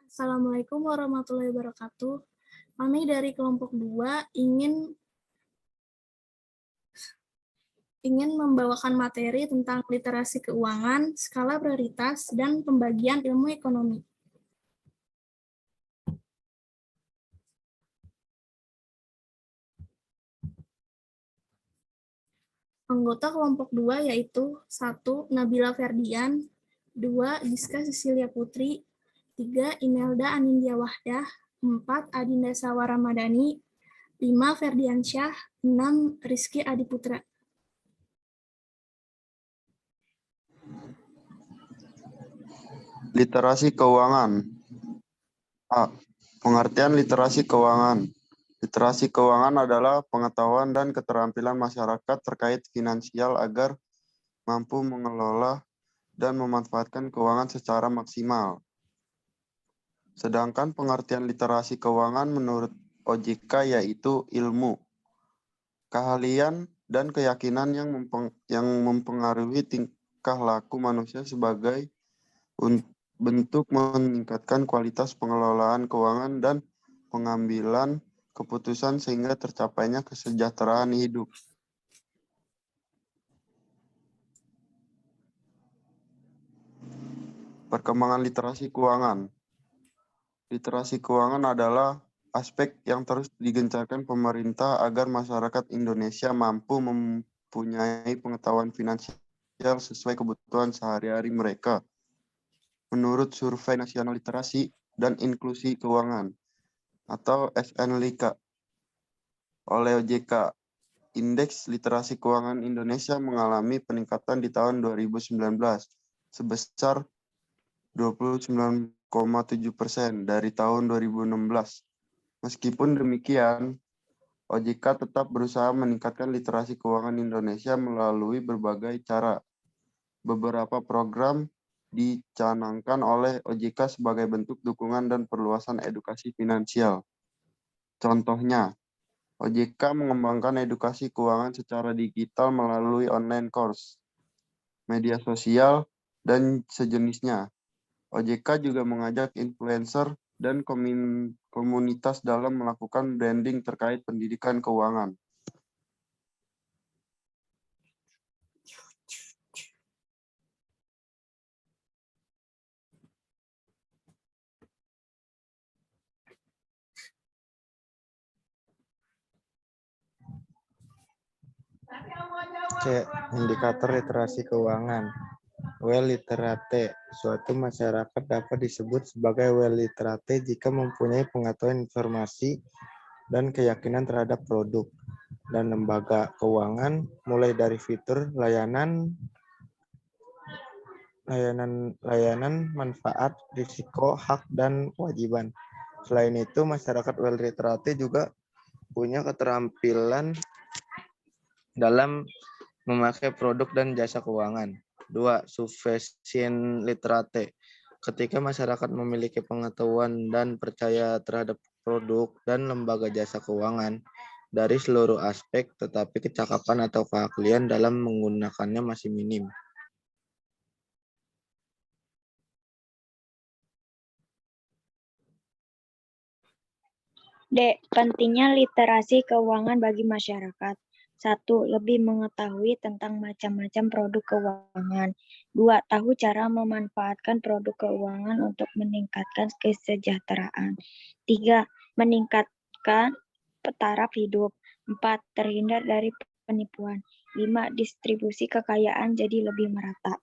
Assalamualaikum warahmatullahi wabarakatuh. Kami dari kelompok 2 ingin membawakan materi tentang literasi keuangan, skala prioritas, dan pembagian ilmu ekonomi. Anggota kelompok 2 yaitu 1. Nabila Ferdian, 2. Giska Cecilia Putri, 3. Imelda Anindya Wahdah, 4. Adinda Sawara Madani, 5. Ferdiansyah, 6. Rizky Adiputra. Literasi keuangan. A. Pengertian literasi keuangan. Literasi keuangan adalah pengetahuan dan keterampilan masyarakat terkait finansial agar mampu mengelola dan memanfaatkan keuangan secara maksimal. Sedangkan pengertian literasi keuangan menurut OJK yaitu ilmu, keahlian, dan keyakinan yang mempengaruhi tingkah laku manusia sebagai bentuk meningkatkan kualitas pengelolaan keuangan dan pengambilan keputusan sehingga tercapainya kesejahteraan hidup. Perkembangan literasi keuangan. Literasi keuangan adalah aspek yang terus digencarkan pemerintah agar masyarakat Indonesia mampu mempunyai pengetahuan finansial sesuai kebutuhan sehari-hari mereka. Menurut Survei Nasional Literasi dan Inklusi Keuangan atau SNLIKA oleh OJK, Indeks Literasi Keuangan Indonesia mengalami peningkatan di tahun 2019 sebesar 29,7% dari tahun 2016. Meskipun demikian, OJK tetap berusaha meningkatkan literasi keuangan Indonesia melalui berbagai cara. Beberapa program dicanangkan oleh OJK sebagai bentuk dukungan dan perluasan edukasi finansial. Contohnya, OJK mengembangkan edukasi keuangan secara digital melalui online course, media sosial, dan sejenisnya. OJK juga mengajak influencer dan komunitas dalam melakukan branding terkait pendidikan keuangan. C. Indikator literasi keuangan. Well literate. Suatu masyarakat dapat disebut sebagai well literate jika mempunyai pengetahuan informasi dan keyakinan terhadap produk dan lembaga keuangan, mulai dari fitur layanan, manfaat, risiko, hak, dan kewajiban. Selain itu, masyarakat well literate juga punya keterampilan dalam memakai produk dan jasa keuangan. 2. Sufficient literate. Ketika masyarakat memiliki pengetahuan dan percaya terhadap produk dan lembaga jasa keuangan dari seluruh aspek, tetapi kecakapan atau keahlian dalam menggunakannya masih minim. D. Pentingnya literasi keuangan bagi masyarakat. 1. Lebih mengetahui tentang macam-macam produk keuangan. 2. Tahu cara memanfaatkan produk keuangan untuk meningkatkan kesejahteraan. 3. Meningkatkan taraf hidup. 4. Terhindar dari penipuan. 5. Distribusi kekayaan jadi lebih merata.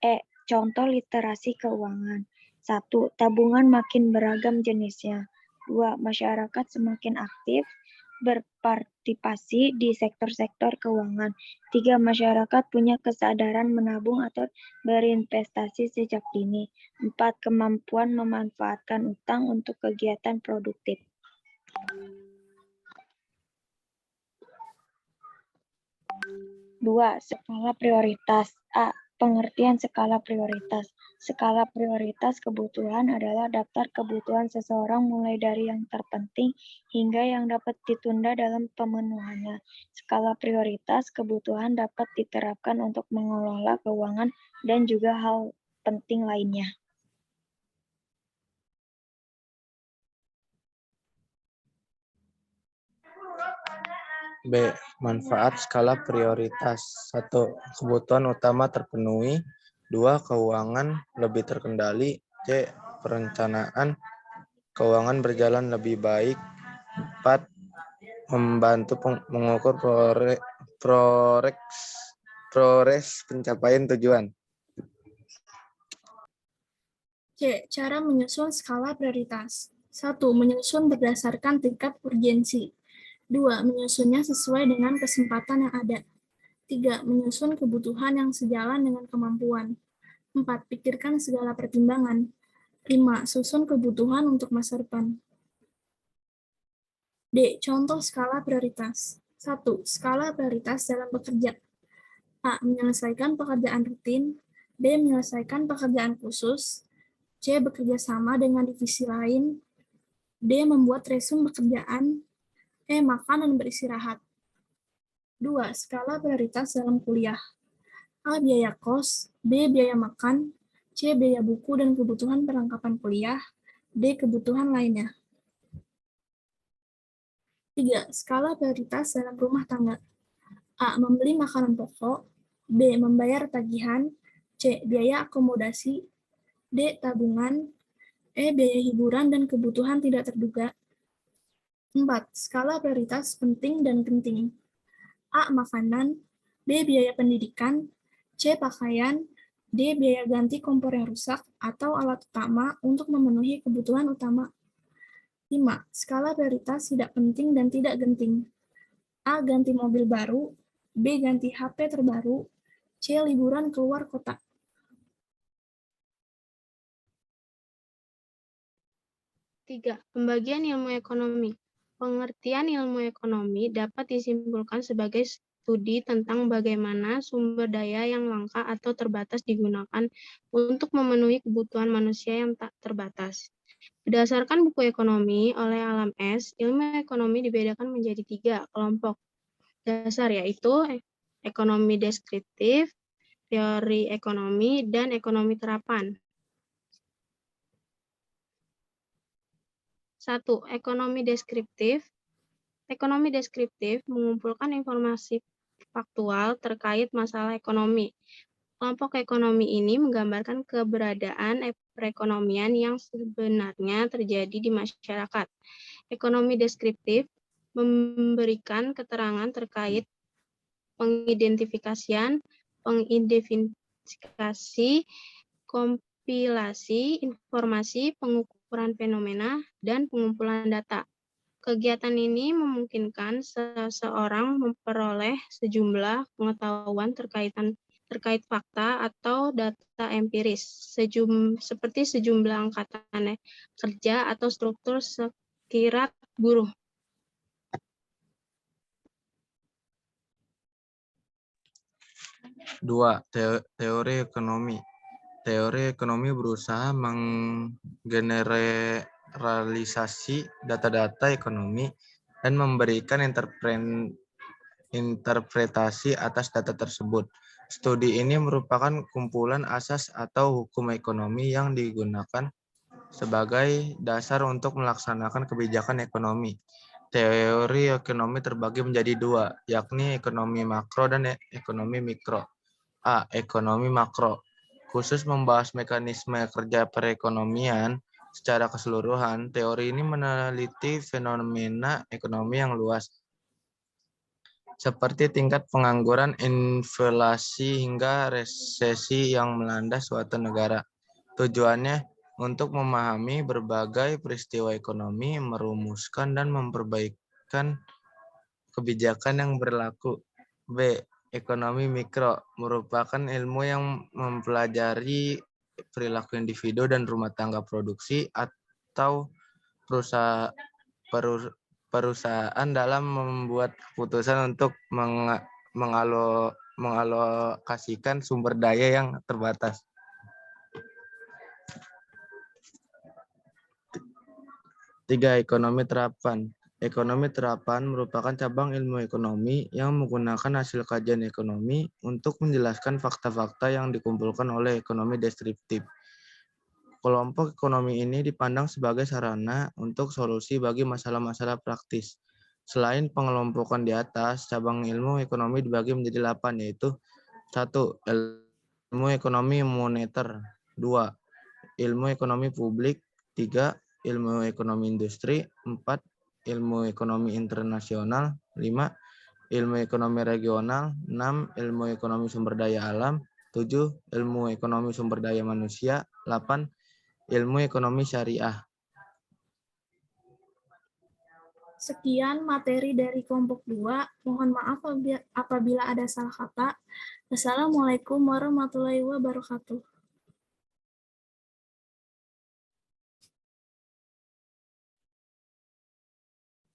E. Contoh literasi keuangan. 1. Tabungan makin beragam jenisnya. 2. Masyarakat semakin aktif berpartisipasi di sektor-sektor keuangan. 3. Masyarakat punya kesadaran menabung atau berinvestasi sejak dini. 4. Kemampuan memanfaatkan utang untuk kegiatan produktif. Dua. Skala prioritas. A. Pengertian skala prioritas. Skala prioritas kebutuhan adalah daftar kebutuhan seseorang mulai dari yang terpenting hingga yang dapat ditunda dalam pemenuhannya. Skala prioritas kebutuhan dapat diterapkan untuk mengelola keuangan dan juga hal penting lainnya. B. Manfaat skala prioritas. 1. Kebutuhan utama terpenuhi. 2. Keuangan lebih terkendali. C. Perencanaan keuangan berjalan lebih baik. 4. Membantu mengukur progres pencapaian tujuan. C. Cara menyusun skala prioritas. 1. Menyusun berdasarkan tingkat urgensi. 2. Menyusunnya sesuai dengan kesempatan yang ada. 3. Menyusun kebutuhan yang sejalan dengan kemampuan. 4. Pikirkan segala pertimbangan. 5. Susun kebutuhan untuk masa depan. D. Contoh skala prioritas. 1. Skala prioritas dalam bekerja. A. Menyelesaikan pekerjaan rutin. B. Menyelesaikan pekerjaan khusus. C. Bekerja sama dengan divisi lain. D. Membuat resume pekerjaan. E. Makan dan beristirahat. 2. Skala prioritas dalam kuliah. A. Biaya kos. B. Biaya makan. C. Biaya buku dan kebutuhan perlengkapan kuliah. D. Kebutuhan lainnya. 3. Skala prioritas dalam rumah tangga. A. Membeli makanan pokok. B. Membayar tagihan. C. Biaya akomodasi. D. Tabungan. E. Biaya hiburan dan kebutuhan tidak terduga. 4. Skala prioritas penting dan genting. A. Makanan. B. Biaya pendidikan. C. Pakaian. D. Biaya ganti kompor yang rusak atau alat utama untuk memenuhi kebutuhan utama. 5. Skala prioritas tidak penting dan tidak genting. A. Ganti mobil baru. B. Ganti HP terbaru. C. Liburan keluar kota. Tiga, pembagian ilmu ekonomi. Pengertian ilmu ekonomi dapat disimpulkan sebagai studi tentang bagaimana sumber daya yang langka atau terbatas digunakan untuk memenuhi kebutuhan manusia yang tak terbatas. Berdasarkan buku ekonomi oleh Alam S., ilmu ekonomi dibedakan menjadi 3 kelompok dasar, yaitu ekonomi deskriptif, teori ekonomi, dan ekonomi terapan. 1. Ekonomi deskriptif. Ekonomi deskriptif mengumpulkan informasi faktual terkait masalah ekonomi. Kelompok ekonomi ini menggambarkan keberadaan perekonomian yang sebenarnya terjadi di masyarakat. Ekonomi deskriptif memberikan keterangan terkait pengidentifikasi, kompilasi informasi, pengukuran fenomena, dan pengumpulan data. Kegiatan ini memungkinkan seseorang memperoleh sejumlah pengetahuan terkait fakta atau data empiris, seperti sejumlah angkatan kerja atau struktur sekira buruh. Dua, teori ekonomi. Teori ekonomi berusaha menggeneralisasi data-data ekonomi dan memberikan interpretasi atas data tersebut. Studi ini merupakan kumpulan asas atau hukum ekonomi yang digunakan sebagai dasar untuk melaksanakan kebijakan ekonomi. Teori ekonomi terbagi menjadi 2, yakni ekonomi makro dan ekonomi mikro. A. Ekonomi makro, khusus membahas mekanisme kerja perekonomian secara keseluruhan. Teori ini meneliti fenomena ekonomi yang luas, seperti tingkat pengangguran, inflasi, hingga resesi yang melanda suatu negara. Tujuannya untuk memahami berbagai peristiwa ekonomi, merumuskan dan memperbaikan kebijakan yang berlaku. B. Ekonomi mikro merupakan ilmu yang mempelajari perilaku individu dan rumah tangga produksi atau perusahaan dalam membuat keputusan untuk mengalokasikan sumber daya yang terbatas. 3. Ekonomi terapan Ekonomi terapan merupakan cabang ilmu ekonomi yang menggunakan hasil kajian ekonomi untuk menjelaskan fakta-fakta yang dikumpulkan oleh ekonomi deskriptif. Kelompok ekonomi ini dipandang sebagai sarana untuk solusi bagi masalah-masalah praktis. Selain pengelompokan di atas, cabang ilmu ekonomi dibagi menjadi 8, yaitu 1. Ilmu ekonomi moneter. 2. Ilmu ekonomi publik. 3. Ilmu ekonomi industri. 4. Ilmu ekonomi internasional. 5. Ilmu ekonomi regional. 6. Ilmu ekonomi sumber daya alam. 7. Ilmu ekonomi sumber daya manusia. 8. Ilmu ekonomi syariah. Sekian materi dari kelompok 2. Mohon maaf apabila ada salah kata. Wassalamualaikum warahmatullahi wabarakatuh.